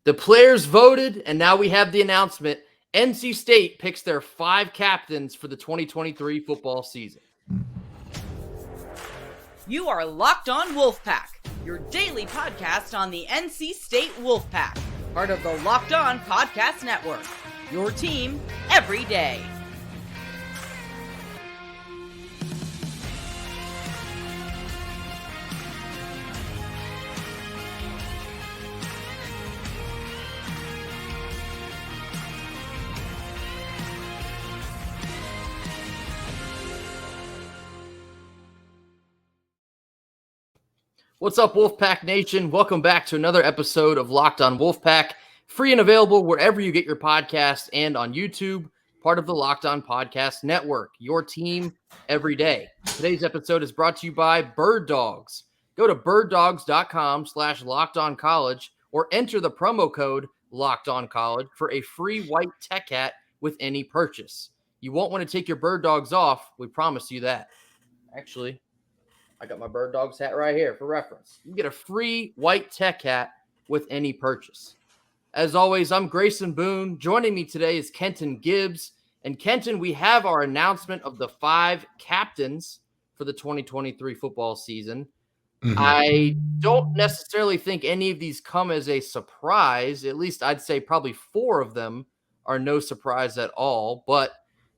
The players voted, and now we have the announcement. NC State picks their 5 captains for the 2023 football season. You are Locked On Wolfpack, your daily podcast on the NC State Wolfpack, part of the Locked On Podcast Network, your team every day. What's up, Wolfpack Nation? Welcome back to another episode of Locked On Wolfpack, free and available wherever you get your podcasts and on YouTube, part of the Locked On Podcast Network, your team every day. Today's episode is brought to you by Bird Dogs. Go to birddogs.com/lockedoncollege or enter the promo code LOCKEDONCollege for a free white tech hat with any purchase. You won't want to take your Bird Dogs off. We promise you that. Actually, I got my Bird Dogs hat right here for reference. You get a free white tech hat with any purchase. As always, I'm Grayson Boone. Joining me today is Kenton Gibbs. And Kenton, we have our announcement of the 5 captains for the 2023 football season. I don't necessarily think any of these come as a surprise. At least I'd say probably 4 of them are no surprise at all. But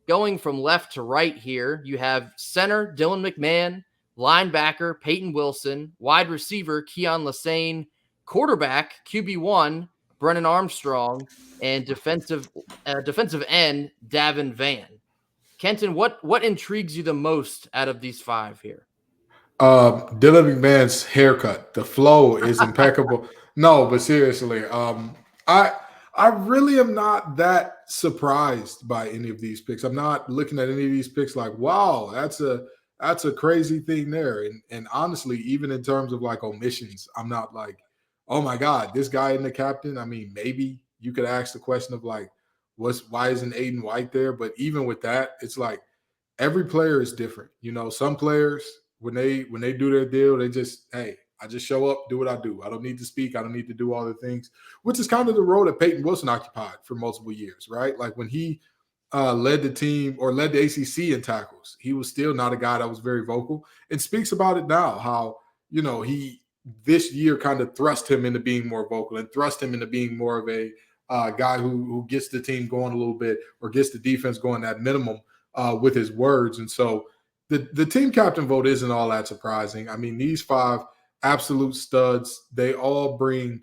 going from left to right here, you have center Dylan McMahon, linebacker Peyton Wilson, wide receiver Keon Lassane, quarterback QB1 Brennan Armstrong, and defensive end Davin Van. Kenton, what intrigues you the most out of these 5 here? Dylan McMahon's haircut. The flow is impeccable. No, but seriously, I really am not that surprised by any of these picks. I'm not looking at any of these picks like, wow, that's a crazy thing there. And honestly, even in terms of like omissions, I'm not like, oh my God, this guy isn't the captain. I mean, maybe you could ask the question of like, why isn't Aiden White there? But even with that, it's like every player is different. You know, some players, when they do their deal, they just, hey, I just show up, do what I do. I don't need to speak. I don't need to do all the things, which is kind of the role that Peyton Wilson occupied for multiple years, right? Like when he led the team or led the ACC in tackles, he was still not a guy that was very vocal and speaks about it now, how, you know, he this year kind of thrust him into being more vocal and thrust him into being more of a guy who gets the team going a little bit or gets the defense going at minimum with his words. And so the team captain vote isn't all that surprising. I mean, these 5 absolute studs, they all bring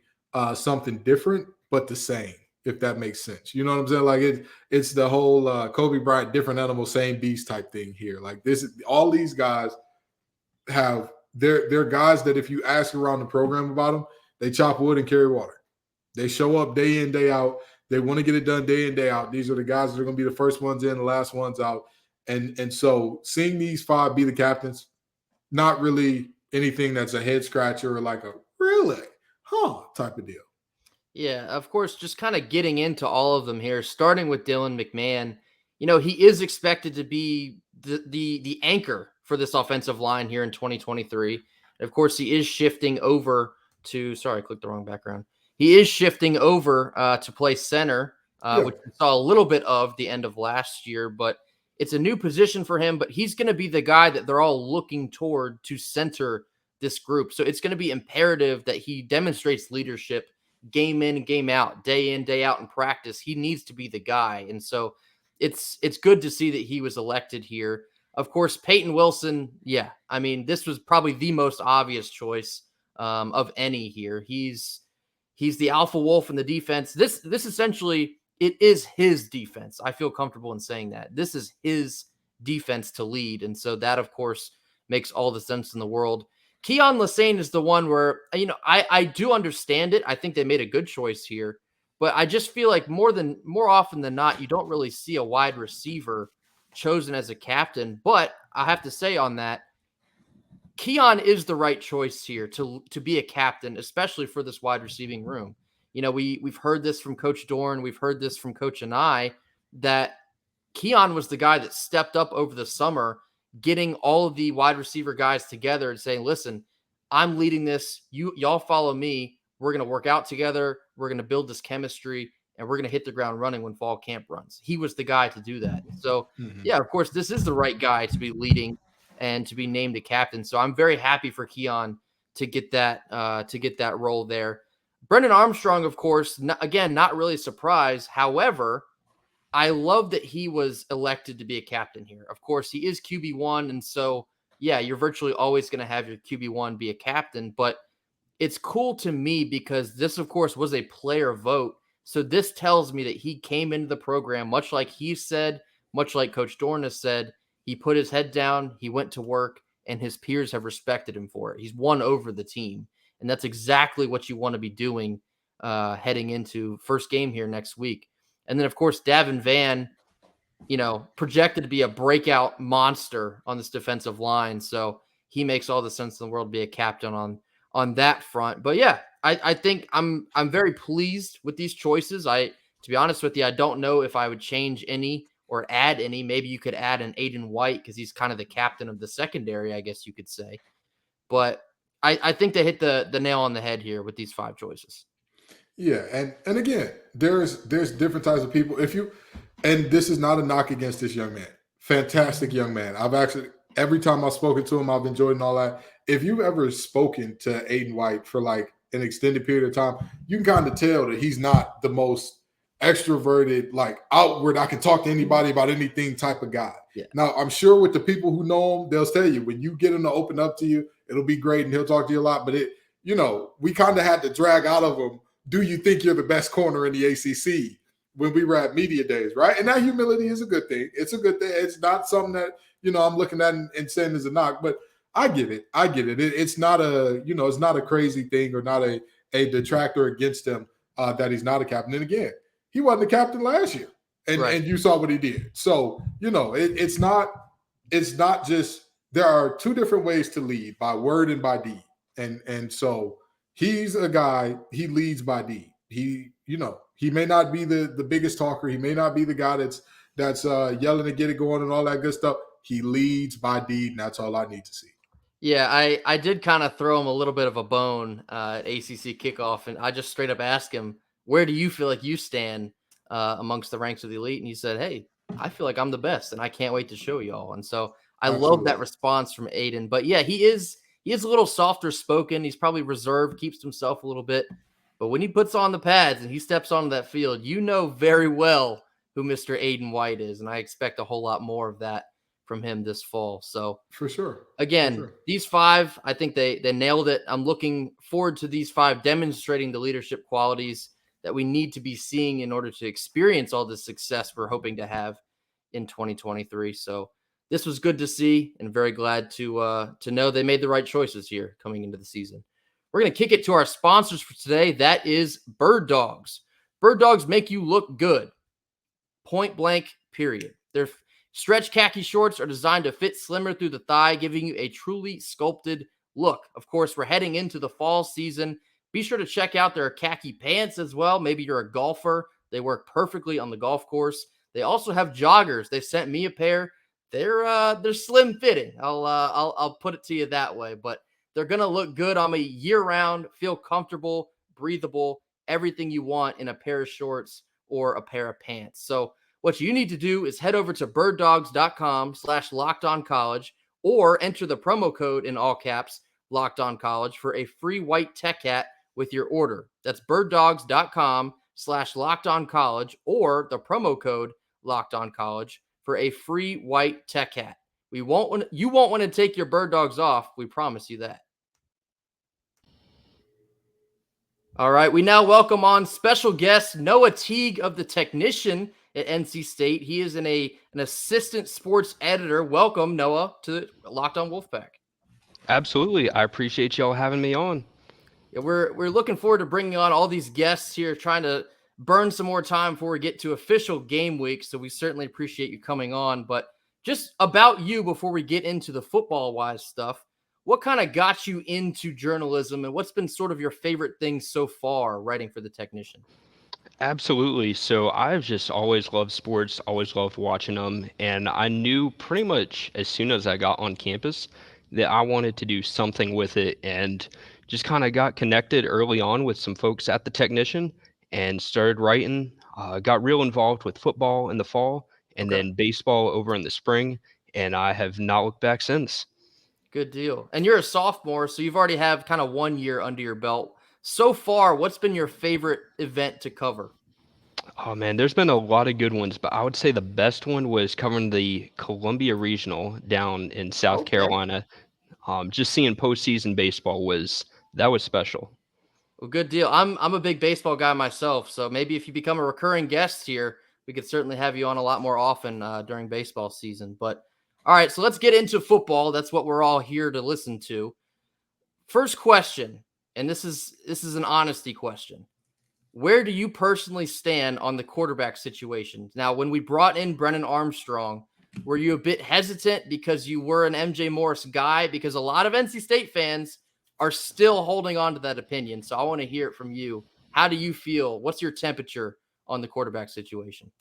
something different, but the same, if that makes sense. You know what I'm saying? Like it's the whole Kobe Bryant, different animal, same beast type thing here. Like all these guys have, they're guys that if you ask around the program about them, they chop wood and carry water. They show up day in, day out. They want to get it done day in, day out. These are the guys that are going to be the first ones in, the last ones out. And so seeing these 5 be the captains, not really anything that's a head scratcher or like a really, type of deal. Yeah, of course, just kind of getting into all of them here, starting with Dylan McMahon. You know, he is expected to be the anchor for this offensive line here in 2023. Of course, he is shifting over to, sorry, I clicked the wrong background. He is shifting over to play center, which we saw a little bit of the end of last year, but it's a new position for him, but he's going to be the guy that they're all looking toward to center this group. So it's going to be imperative that he demonstrates leadership game in, game out, day in, day out in practice. He needs to be the guy. And so it's good to see that he was elected here. Of course, Peyton Wilson, yeah, I mean, this was probably the most obvious choice of any here. He's the alpha wolf in the defense. This essentially, it is his defense. I feel comfortable in saying that. This is his defense to lead. And so that, of course, makes all the sense in the world. Keon Lassane is the one where, you know, I do understand it. I think they made a good choice here. But I just feel like more often than not, you don't really see a wide receiver chosen as a captain. But I have to say on that, Keon is the right choice here to be a captain, especially for this wide receiving room. You know, we've heard this from Coach Dorn. We've heard this from Coach and I, that Keon was the guy that stepped up over the summer, getting all of the wide receiver guys together and saying, listen, I'm leading this. Y'all follow me. we're going to work out together. We're going to build this chemistry and we're going to hit the ground running when fall camp runs. He was the guy to do that. So, yeah, of course, this is the right guy to be leading and to be named a captain. So I'm very happy for Keon to get that role there. Brendan Armstrong, of course, not really a surprise. However, I love that he was elected to be a captain here. Of course, he is QB1. And so, yeah, you're virtually always going to have your QB1 be a captain. But it's cool to me because this, of course, was a player vote. So this tells me that he came into the program, much like he said, much like Coach Dorn has said, he put his head down, he went to work, and his peers have respected him for it. He's won over the team. And that's exactly what you want to be doing heading into first game here next week. And then, of course, Davin Van, projected to be a breakout monster on this defensive line. So he makes all the sense in the world to be a captain on that front. But yeah, I think I'm very pleased with these choices. To be honest with you, I don't know if I would change any or add any. Maybe you could add an Aiden White because he's kind of the captain of the secondary, I guess you could say. But I think they hit the nail on the head here with these 5 choices. Yeah, and again, there's different types of people. And this is not a knock against this young man. Fantastic young man. I've actually, every time I've spoken to him, I've enjoyed and all that. If you've ever spoken to Aiden White for like an extended period of time, you can kind of tell that he's not the most extroverted, like outward, I can talk to anybody about anything type of guy. Yeah. Now, I'm sure with the people who know him, they'll tell you when you get him to open up to you, it'll be great and he'll talk to you a lot. But we kind of had to drag out of him, do you think you're the best corner in the ACC when we were at media days, right? And that humility is a good thing. It's a good thing. It's not something that, I'm looking at and saying is a knock, but I get it. It's not it's not a crazy thing or not a detractor against him that he's not a captain. And again, he wasn't the captain last year and you saw what he did. So, it's not just, there are 2 different ways to lead, by word and by deed. And so he's a guy, he leads by deed. He may not be the biggest talker. He may not be the guy that's yelling to get it going and all that good stuff. He leads by deed, and that's all I need to see. Yeah, I did kind of throw him a little bit of a bone at ACC kickoff, and I just straight up asked him, where do you feel like you stand amongst the ranks of the elite? And he said, hey, I feel like I'm the best, and I can't wait to show y'all. And so I love that response from Aiden. But yeah, he is a little softer spoken. He's probably reserved, keeps himself a little bit. But when he puts on the pads and he steps onto that field, you know very well who Mr. Aiden White is. And I expect a whole lot more of that from him this fall. So for sure. Again, these 5, I think they nailed it. I'm looking forward to these 5 demonstrating the leadership qualities that we need to be seeing in order to experience all the success we're hoping to have in 2023. So this was good to see and very glad to know they made the right choices here coming into the season. We're going to kick it to our sponsors for today. That is Bird Dogs. Bird Dogs make you look good. Point blank, period. Their stretch khaki shorts are designed to fit slimmer through the thigh, giving you a truly sculpted look. Of course, we're heading into the fall season. Be sure to check out their khaki pants as well. Maybe you're a golfer. They work perfectly on the golf course. They also have joggers. They sent me a pair. They're slim fitting. I'll put it to you that way, but they're going to look good on me year round, feel comfortable, breathable, everything you want in a pair of shorts or a pair of pants. So what you need to do is head over to birddogs.com/lockedoncollege or enter the promo code in all caps, LockedOnCollege, for a free white tech hat with your order. That's birddogs.com/lockedoncollege or the promo code LockedOnCollege for a free white tech hat. You won't want to take your Bird Dogs off. We promise you that. All right, we now welcome on special guest Noah Teague of The Technician at NC State. He is an assistant sports editor. Welcome, Noah, to Locked On Wolfpack. Absolutely. I appreciate y'all having me on. Yeah, we're looking forward to bringing on all these guests here, trying to burn some more time before we get to official game week. So we certainly appreciate you coming on. But just about you before we get into the football-wise stuff, what kind of got you into journalism and what's been sort of your favorite thing so far writing for The Technician? Absolutely. So I've just always loved sports, always loved watching them. And I knew pretty much as soon as I got on campus that I wanted to do something with it. And just kind of got connected early on with some folks at the technician and started writing. Got real involved with football in the fall and Okay. then baseball over in the spring, and I have not looked back since. Good deal. And you're a sophomore, so you've already have kind of 1 year under your belt. So far, what's been your favorite event to cover? Oh man, there's been a lot of good ones, but I would say the best one was covering the Columbia Regional down in South Okay. Carolina. Just seeing postseason baseball was special. Well, good deal. I'm a big baseball guy myself, so maybe if you become a recurring guest here, we could certainly have you on a lot more often during baseball season. But all right, so let's get into football. That's what we're all here to listen to. First question, and this is an honesty question. Where do you personally stand on the quarterback situation? Now, when we brought in Brennan Armstrong, were you a bit hesitant because you were an MJ Morris guy? Because a lot of NC State fans are still holding on to that opinion. So I want to hear it from you. How do you feel? What's your temperature on the quarterback situation?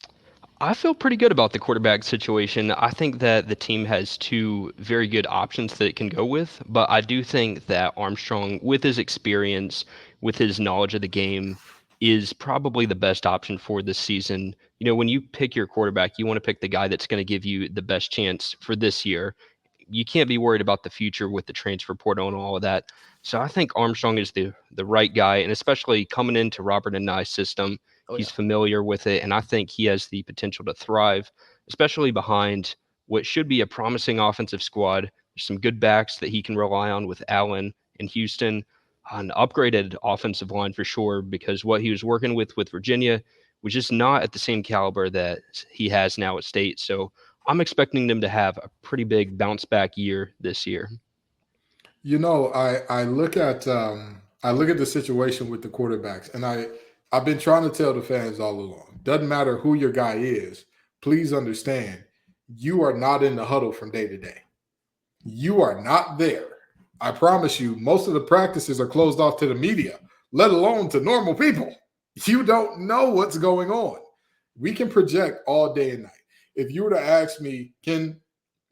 I feel pretty good about the quarterback situation. I think that the team has two very good options that it can go with, but I do think that Armstrong, with his experience, with his knowledge of the game, is probably the best option for this season. You know, when you pick your quarterback, you want to pick the guy that's going to give you the best chance for this year. You can't be worried about the future with the transfer portal and all of that. So I think Armstrong is the right guy, and especially coming into Robert and Nye's system, Oh, he's yeah. familiar with it, and I think he has the potential to thrive, especially behind what should be a promising offensive squad. There's some good backs that he can rely on with Allen and Houston, an upgraded offensive line for sure, because what he was working with Virginia was just not at the same caliber that he has now at State. So I'm expecting them to have a pretty big bounce back year this year. I look at the situation with the quarterbacks, and I've been trying to tell the fans all along. Doesn't matter who your guy is. Please understand, you are not in the huddle from day to day. You are not there. I promise you, most of the practices are closed off to the media, let alone to normal people. You don't know what's going on. We can project all day and night. If you were to ask me, can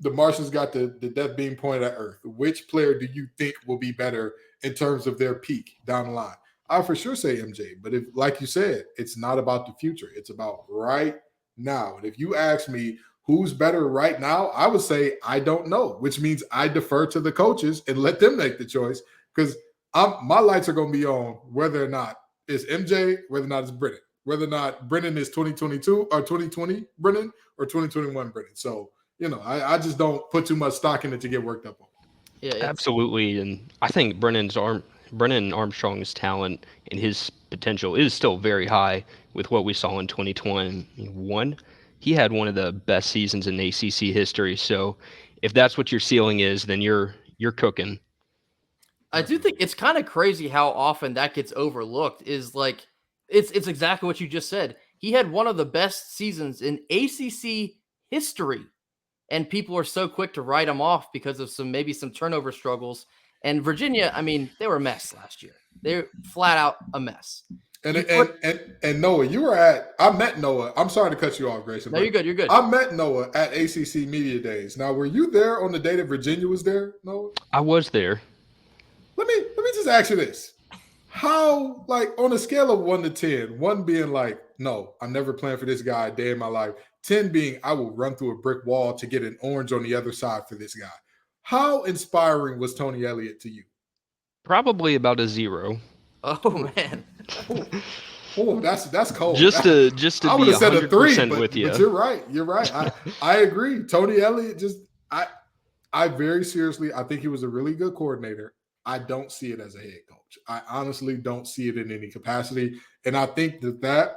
the Martians got the death beam pointed at Earth, which player do you think will be better in terms of their peak down the line? I for sure say MJ. But if, like you said, it's not about the future. It's about right now. And if you ask me who's better right now, I would say I don't know, which means I defer to the coaches and let them make the choice because my lights are going to be on whether or not it's MJ, whether or not it's Brennan, whether or not Brennan is 2022 or 2020 Brennan or 2021 Brennan. So, I just don't put too much stock in it to get worked up on. Yeah, it's Absolutely, and I think Brennan Armstrong's talent and his potential is still very high with what we saw in 2021. He had one of the best seasons in ACC history. So if that's what your ceiling is, then you're cooking. I do think it's kind of crazy how often that gets overlooked is like it's exactly what you just said. He had one of the best seasons in ACC history and people are so quick to write him off because of maybe some turnover struggles. And Virginia, I mean, they were a mess last year. They're flat out a mess. And You and, put and and Noah, I met Noah. I'm sorry to cut you off, Grayson. No, but you're good. You're good. I met Noah at ACC Media Days. Now, were you there on the day that Virginia was there, Noah? I was there. Let me just ask you this: How, like, on a scale of 1 to 10, 1 being like, no, I'm never playing for this guy a day in my life. 10 being, I will run through a brick wall to get an orange on the other side for this guy. How inspiring was Tony Elliott to you? Probably about a 0. Oh man. Oh, that's cold. Just to I would be have said a 3, 100% but with you. but you're right. You're right. I agree. Tony Elliott I very seriously, I think he was a really good coordinator. I don't see it as a head coach. I honestly don't see it in any capacity. And I think that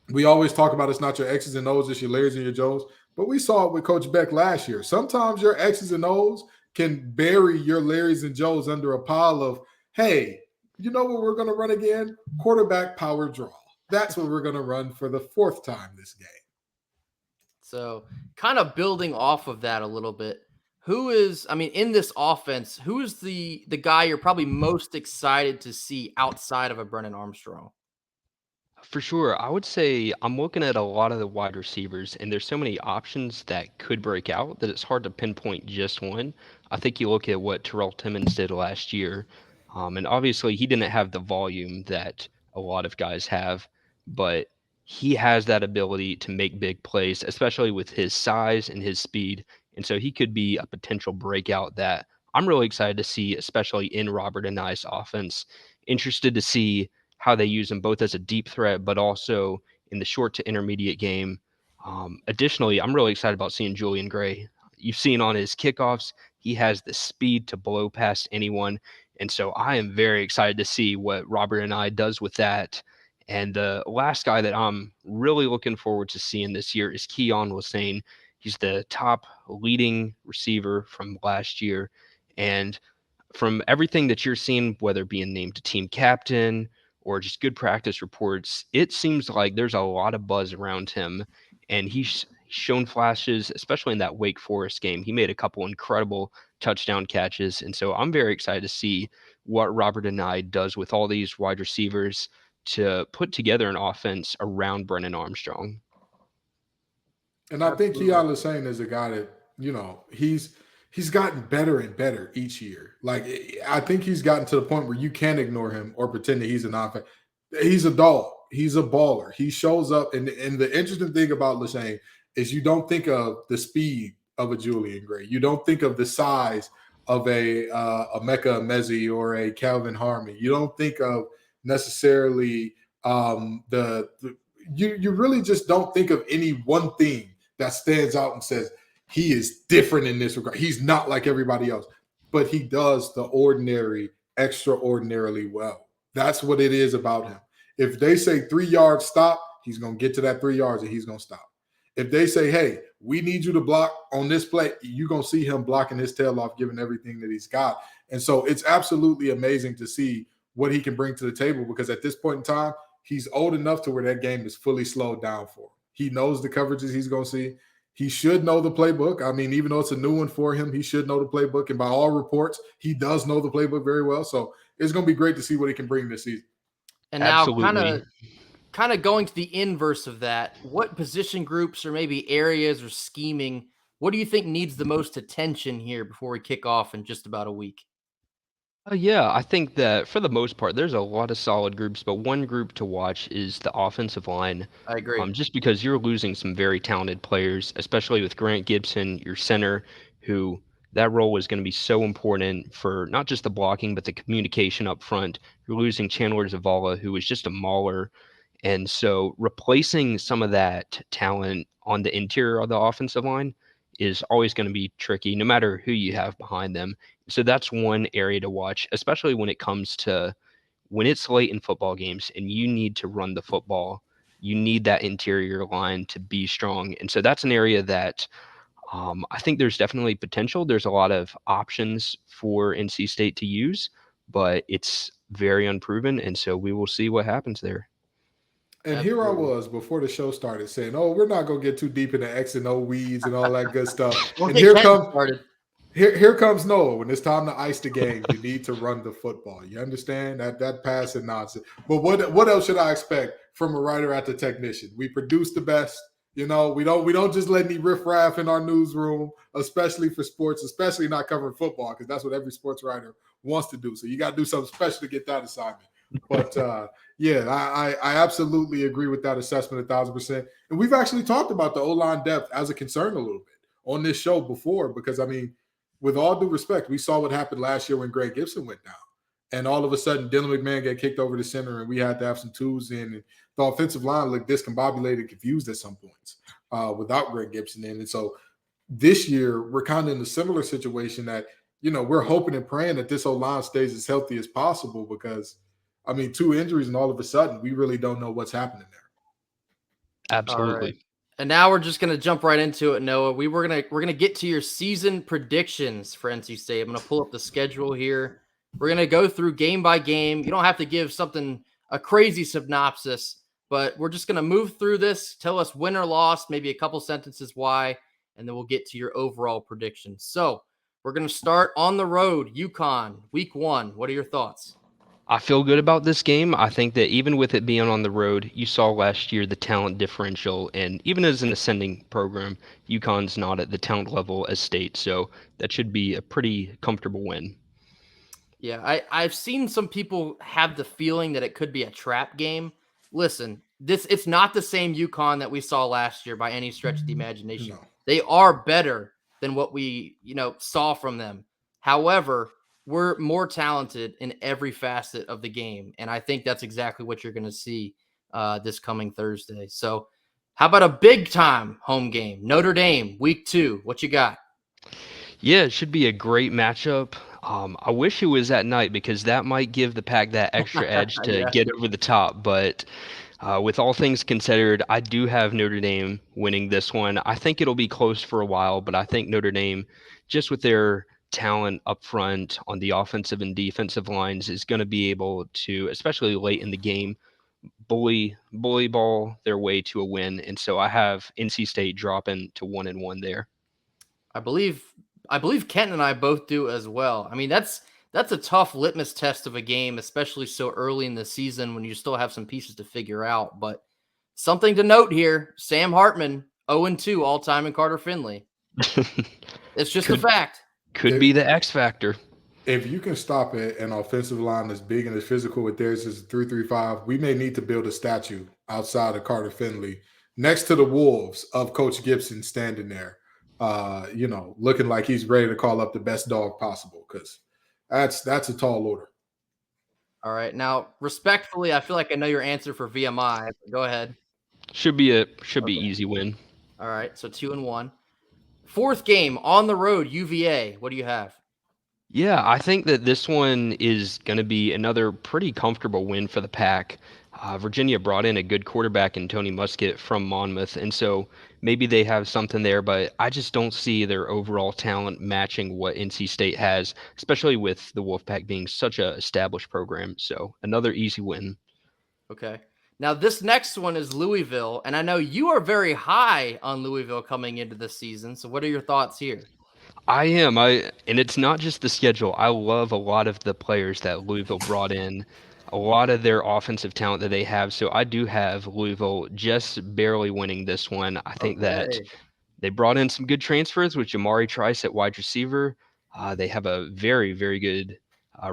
we always talk about it's not your X's and O's, it's your Larrys and your Joes. But we saw it with Coach Beck last year. Sometimes your X's and O's can bury your Larrys and Joes under a pile of, hey, you know what we're going to run again? Quarterback power draw. That's what we're going to run for the 4th time this game. So, kind of building off of that a little bit, in this offense, who is the guy you're probably most excited to see outside of a Brennan Armstrong? For sure. I would say I'm looking at a lot of the wide receivers, and there's so many options that could break out that it's hard to pinpoint just one. I think you look at what Terrell Timmons did last year. And obviously, he didn't have the volume that a lot of guys have, but he has that ability to make big plays, especially with his size and his speed. And so he could be a potential breakout that I'm really excited to see, especially in Robert and I's offense. Interested to see how they use him both as a deep threat, but also in the short to intermediate game. Additionally, I'm really excited about seeing Julian Gray. You've seen on his kickoffs, he has the speed to blow past anyone. And so I am very excited to see what Robert and I does with that. And the last guy that I'm really looking forward to seeing this year is Keon Hossein. He's the top leading receiver from last year. And from everything that you're seeing, whether being named team captain or just good practice reports, it seems like there's a lot of buzz around him. And he's shown flashes, especially in that Wake Forest game. He made a couple incredible touchdown catches. And so I'm very excited to see what Robert and I does with all these wide receivers to put together an offense around Brennan Armstrong. And I think Absolutely. Keon saying is a guy that, he's gotten better and better each year. Like, I think he's gotten to the point where you can't ignore him or pretend that he's an offense. He's a dog. He's a baller. He shows up, and the interesting thing about Lashane is you don't think of the speed of a Julian Gray. You don't think of the size of a Mecca Mezzi or a Calvin Harmon. You don't think of necessarily the you really just don't think of any one thing that stands out and says he is different in this regard. He's not like everybody else, but he does the ordinary extraordinarily well. That's what it is about him. If they say 3 yards stop, he's going to get to that 3 yards and he's going to stop. If they say, hey, we need you to block on this play, you're going to see him blocking his tail off, giving everything that he's got. And so it's absolutely amazing to see what he can bring to the table, because at this point in time, he's old enough to where that game is fully slowed down for him. He knows the coverages he's going to see. He should know the playbook. I mean, even though it's a new one for him, he should know the playbook. And by all reports, he does know the playbook very well. So it's going to be great to see what he can bring this season. And now Absolutely. kind of going to the inverse of that, what position groups or maybe areas or scheming, what do you think needs the most attention here before we kick off in just about a week? Yeah, I think that for the most part, there's a lot of solid groups, but one group to watch is the offensive line. I agree. Just because you're losing some very talented players, especially with Grant Gibson, your center, who that role is going to be so important for not just the blocking, but the communication up front. You're losing Chandler Zavala, who is just a mauler. And so replacing some of that talent on the interior of the offensive line is always going to be tricky, no matter who you have behind them. So that's one area to watch, especially when it comes to when it's late in football games and you need to run the football. You need that interior line to be strong. And so that's an area that I think there's definitely potential. There's a lot of options for NC State to use, but it's very unproven. And so we will see what happens there. And here I Absolutely. was before the show started saying, "Oh, we're not gonna get too deep into X and O weeds and all that good stuff." Don't And get Kenton started. here comes Noah. When it's time to ice the game, you need to run the football. You understand that passing nonsense. But what else should I expect from a writer at the technician? We produce the best. We don't just let any riffraff in our newsroom, especially for sports, especially not covering football, because that's what every sports writer wants to do. So you got to do something special to get that assignment. But yeah, I absolutely agree with that assessment 1,000%. And we've actually talked about the O-line depth as a concern a little bit on this show before, because I mean, with all due respect, we saw what happened last year when Greg Gibson went down. And all of a sudden, Dylan McMahon got kicked over the center, and we had to have some twos in. And the offensive line looked discombobulated and confused at some points without Greg Gibson in. And so this year, we're kind of in a similar situation that, we're hoping and praying that this O-line stays as healthy as possible, because, I mean, 2 injuries, and all of a sudden, we really don't know what's happening there. All right. Absolutely. And now we're just gonna jump right into it, Noah. We're gonna get to your season predictions for NC State. I'm gonna pull up the schedule here. We're gonna go through game by game. You don't have to give a crazy synopsis, but we're just gonna move through this. Tell us win or loss, maybe a couple sentences why, and then we'll get to your overall predictions. So we're gonna start on the road, UConn, week 1. What are your thoughts? I feel good about this game. I think that even with it being on the road, you saw last year the talent differential, and even as an ascending program, UConn's not at the talent level as State, so that should be a pretty comfortable win. Yeah, I've seen some people have the feeling that it could be a trap game. Listen, it's not the same UConn that we saw last year by any stretch of the imagination. No. They are better than what we, saw from them. However, we're more talented in every facet of the game, and I think that's exactly what you're going to see this coming Thursday. So, how about a big time home game? Notre Dame, week 2. What you got? Yeah, it should be a great matchup. I wish it was at night because that might give the Pack that extra edge to Yeah. get over the top. But with all things considered, I do have Notre Dame winning this one. I think it'll be close for a while, but I think Notre Dame, just with their talent up front on the offensive and defensive lines, is going to be able to, especially late in the game, bully ball their way to a win. And so I have NC State dropping to 1-1 there. I believe Kent and I both do as well. I mean, that's a tough litmus test of a game, especially so early in the season when you still have some pieces to figure out. But something to note here, Sam Hartman, 0-2 all-time in Carter Finley. It's just a fact. Could be the X factor. If you can stop an offensive line as big and as physical with theirs as 3-3-5, we may need to build a statue outside of Carter Finley next to the wolves of Coach Gibson standing there, looking like he's ready to call up the best dog possible, because that's a tall order. All right. Now, respectfully, I feel like I know your answer for VMI. Go ahead. Should be easy win. All right. So 2-1. Fourth game on the road, UVA. What do you have? Yeah, I think that this one is going to be another pretty comfortable win for the Pack. Virginia brought in a good quarterback in Tony Muskett from Monmouth, and so maybe they have something there, but I just don't see their overall talent matching what NC State has, especially with the Wolfpack being such a established program. So another easy win. Okay. Now, this next one is Louisville, and I know you are very high on Louisville coming into the season. So what are your thoughts here? I am. And it's not just the schedule. I love a lot of the players that Louisville brought in, a lot of their offensive talent that they have. So I do have Louisville just barely winning this one. I think that Okay. they brought in some good transfers with Jamari Trice at wide receiver. They have a very, very good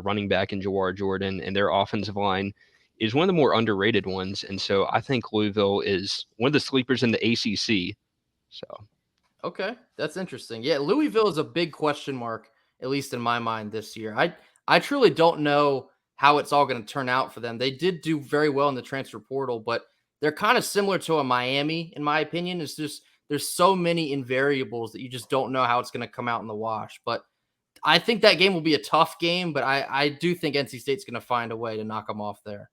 running back in Jawar Jordan, and their offensive line is one of the more underrated ones. And so I think Louisville is one of the sleepers in the ACC. So. Okay, that's interesting. Yeah, Louisville is a big question mark, at least in my mind this year. I truly don't know how it's all going to turn out for them. They did do very well in the transfer portal, but they're kind of similar to a Miami, in my opinion. It's just there's so many invariables that you just don't know how it's going to come out in the wash. But I think that game will be a tough game, but I do think NC State's going to find a way to knock them off there.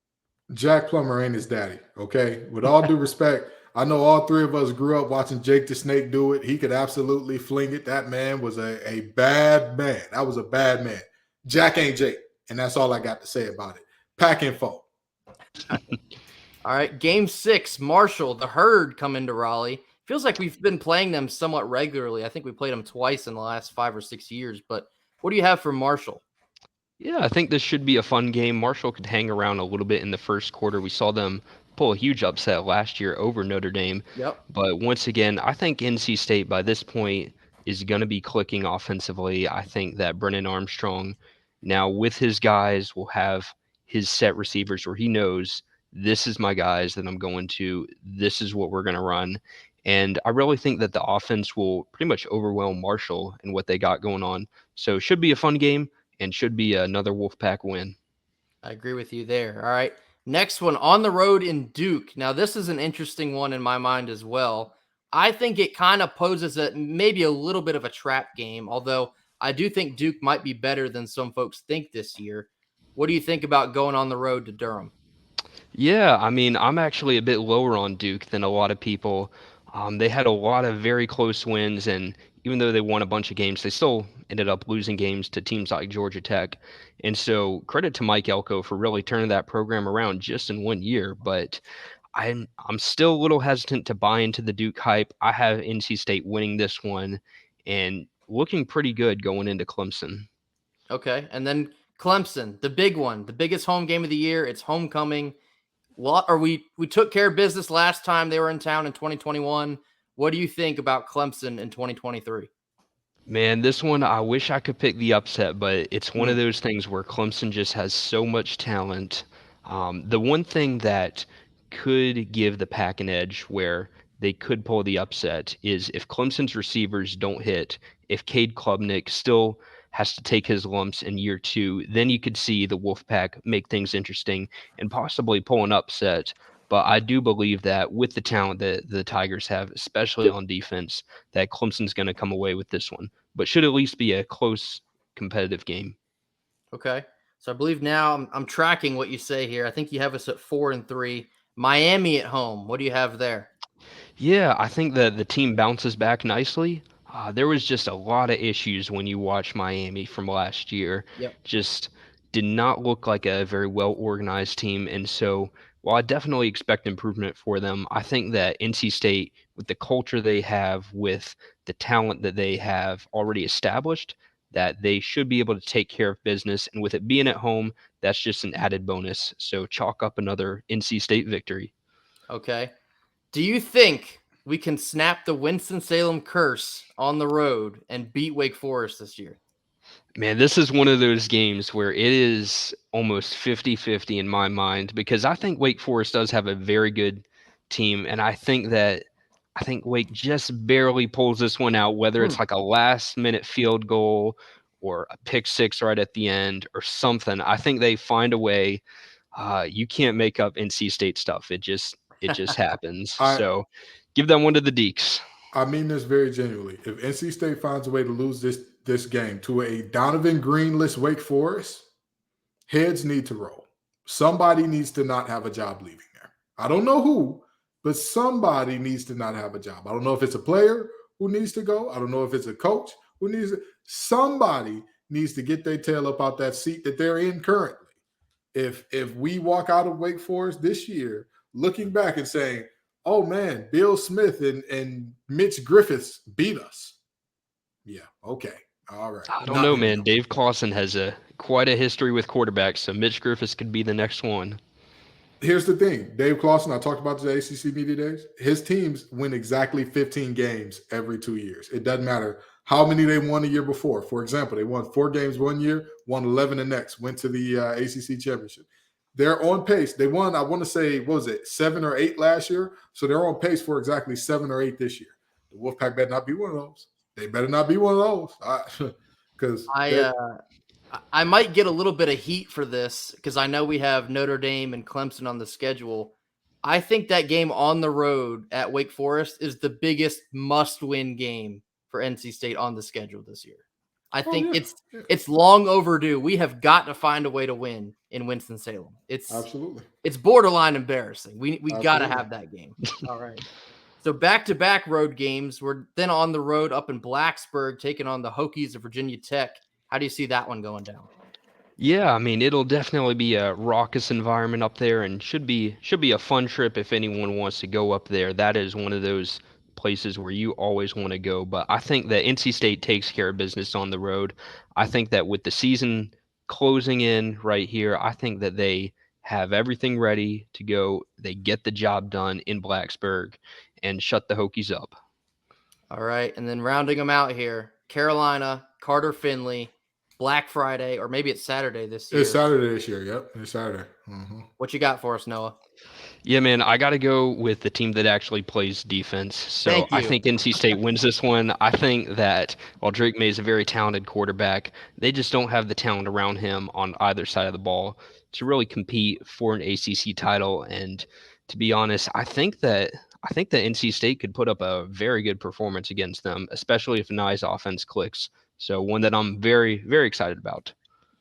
Jack Plummer ain't his daddy, okay? With all due respect, I know all three of us grew up watching Jake the Snake do it. He could absolutely fling it. That man was a bad man. That was a bad man. Jack ain't Jake, and that's all I got to say about it. Pack info. All right, game 6, Marshall, the Herd come into Raleigh. Feels like we've been playing them somewhat regularly. I think we played them twice in the last 5 or 6 years, but what do you have for Marshall? Yeah, I think this should be a fun game. Marshall could hang around a little bit in the first quarter. We saw them pull a huge upset last year over Notre Dame. Yep. But once again, I think NC State by this point is going to be clicking offensively. I think that Brennan Armstrong now with his guys will have his set receivers where he knows this is my guys that I'm going to, this is what we're going to run. And I really think that the offense will pretty much overwhelm Marshall and what they got going on. So it should be a fun game and should be another Wolfpack win. I agree with you there. All right. Next one on the road in Duke. Now, this is an interesting one in my mind as well. I think it kind of poses maybe a little bit of a trap game, although I do think Duke might be better than some folks think this year. What do you think about going on the road to Durham? Yeah, I mean, I'm actually a bit lower on Duke than a lot of people. They had a lot of very close wins, and even though they won a bunch of games, they still ended up losing games to teams like Georgia Tech. And so credit to Mike Elko for really turning that program around just in 1 year. But I'm still a little hesitant to buy into the Duke hype. I have NC State winning this one and looking pretty good going into Clemson. Okay. And then Clemson, the big one, the biggest home game of the year. It's homecoming. We took care of business last time they were in town in 2021. What do you think about Clemson in 2023? Man, this one, I wish I could pick the upset, but it's one of Hmm. those things where Clemson just has so much talent. The one thing that could give the Pack an edge where they could pull the upset is if Clemson's receivers don't hit, if Cade Klubnik still has to take his lumps in year two, then you could see the Wolfpack make things interesting and possibly pull an upset. But I do believe that with the talent that the Tigers have, especially on defense, that Clemson's going to come away with this one, but should at least be a close competitive game. Okay. So I believe now I'm tracking what you say here. I think you have us at 4-3. Miami at home. What do you have there? Yeah, I think that the team bounces back nicely. There was just a lot of issues when you watch Miami from last year. Yep. Just did not look like a very well organized team. And so, while I definitely expect improvement for them, I think that NC State, with the culture they have, with the talent that they have already established, that they should be able to take care of business. And with it being at home, that's just an added bonus. So, chalk up another NC State victory. Okay. Do you think we can snap the Winston-Salem curse on the road and beat Wake Forest this year? Man, this is one of those games where it is almost 50-50 in my mind because I think Wake Forest does have a very good team, and I think Wake just barely pulls this one out, whether Hmm. it's like a last-minute field goal or a pick six right at the end or something. I think they find a way. You can't make up NC State stuff. It just happens. I So give that one to the Deeks. I mean this very genuinely. If NC State finds a way to lose this game to a Donovan Greenless Wake Forest, heads need to roll. Somebody needs to not have a job leaving there. I don't know who, but somebody needs to not have a job. I don't know if it's a player who needs to go. I don't know if it's a coach who needs to. Somebody needs to get their tail up out that seat that they're in currently. If we walk out of Wake Forest this year looking back and saying, oh man, Bill Smith and Mitch Griffiths beat us. Yeah, okay. All right. I don't Not know, gonna man. do Dave Clawson has quite a history with quarterbacks, so Mitch Griffis could be the next one. Here's the thing. Dave Clawson, I talked about the ACC Media Days. His teams win exactly 15 games every 2 years. It doesn't matter how many they won the year before. For example, they won 4 games one year, won 11 the next, went to the ACC Championship. They're on pace. They won, I want to say, what was it, 7 or 8 last year? So they're on pace for exactly 7 or 8 this year. The Wolfpack better not be one of those. They better not be one of those. Because I might get a little bit of heat for this because I know we have Notre Dame and Clemson on the schedule. I think that game on the road at Wake Forest is the biggest must-win game for NC State on the schedule this year. I think it's long overdue. We have got to find a way to win in Winston-Salem. Absolutely. It's borderline embarrassing. We got to Absolutely. have that game. All right. So back-to-back road games. We're then on the road up in Blacksburg, taking on the Hokies of Virginia Tech. How do you see that one going down? Yeah, I mean it'll definitely be a raucous environment up there, and should be a fun trip if anyone wants to go up there. That is one of those places where you always want to go. But I think that NC State takes care of business on the road. I think that with the season closing in right here, I think that they have everything ready to go. They get the job done in Blacksburg and shut the Hokies up. All right. And then rounding them out here, Carolina, Carter Finley, Black Friday, or maybe it's Saturday this year. It's Saturday this year. Yep, it's Saturday. Mm-hmm. What you got for us, Noah? Yeah, man, I got to go with the team that actually plays defense. So Thank I you. think NC State wins this one. I think that while Drake May is a very talented quarterback, they just don't have the talent around him on either side of the ball to really compete for an ACC title. And to be honest, I think that NC State could put up a very good performance against them, especially if Nye's offense clicks. So one that I'm very, very excited about.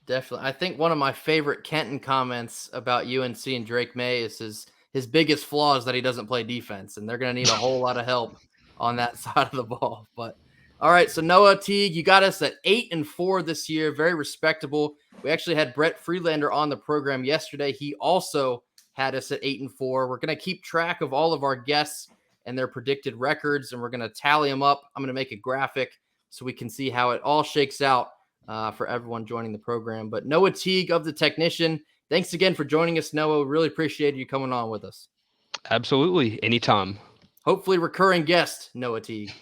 Definitely. I think one of my favorite Kenton comments about UNC and Drake May is his biggest flaw is that he doesn't play defense, and they're going to need a whole lot of help on that side of the ball. But all right, so Noah Teague, you got us at 8-4 this year, very respectable. We actually had Brett Freelander on the program yesterday. He also had us at 8-4. We're going to keep track of all of our guests and their predicted records, and we're going to tally them up. I'm going to make a graphic so we can see how it all shakes out for everyone joining the program. But Noah Teague of The Technician, thanks again for joining us, Noah. Really appreciate you coming on with us. Absolutely, anytime. Hopefully recurring guest, Noah Teague.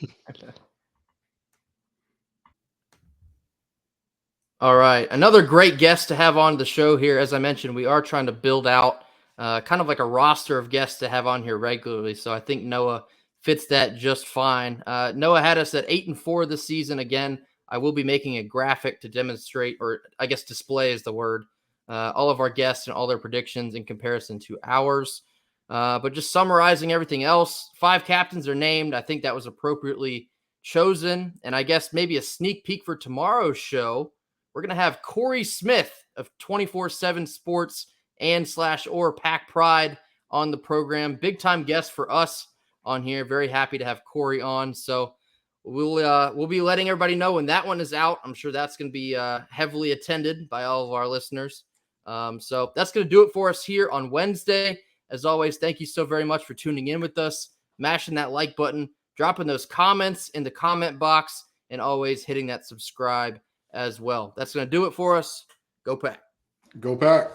All right. Another great guest to have on the show here. As I mentioned, we are trying to build out kind of like a roster of guests to have on here regularly. So I think Noah fits that just fine. Noah had us at 8-4 this season. Again, I will be making a graphic to demonstrate, or I guess display is the word, all of our guests and all their predictions in comparison to ours. But just summarizing everything else, 5 captains are named. I think that was appropriately chosen. And I guess maybe a sneak peek for tomorrow's show. We're going to have Corey Smith of 24/7 Sports and /or Pack Pride on the program. Big time guest for us on here. Very happy to have Corey on. So we'll be letting everybody know when that one is out. I'm sure that's going to be heavily attended by all of our listeners. So that's going to do it for us here on Wednesday. As always, thank you so very much for tuning in with us, mashing that like button, dropping those comments in the comment box, and always hitting that subscribe as well. That's going to do it for us. Go Pack. Go Pack.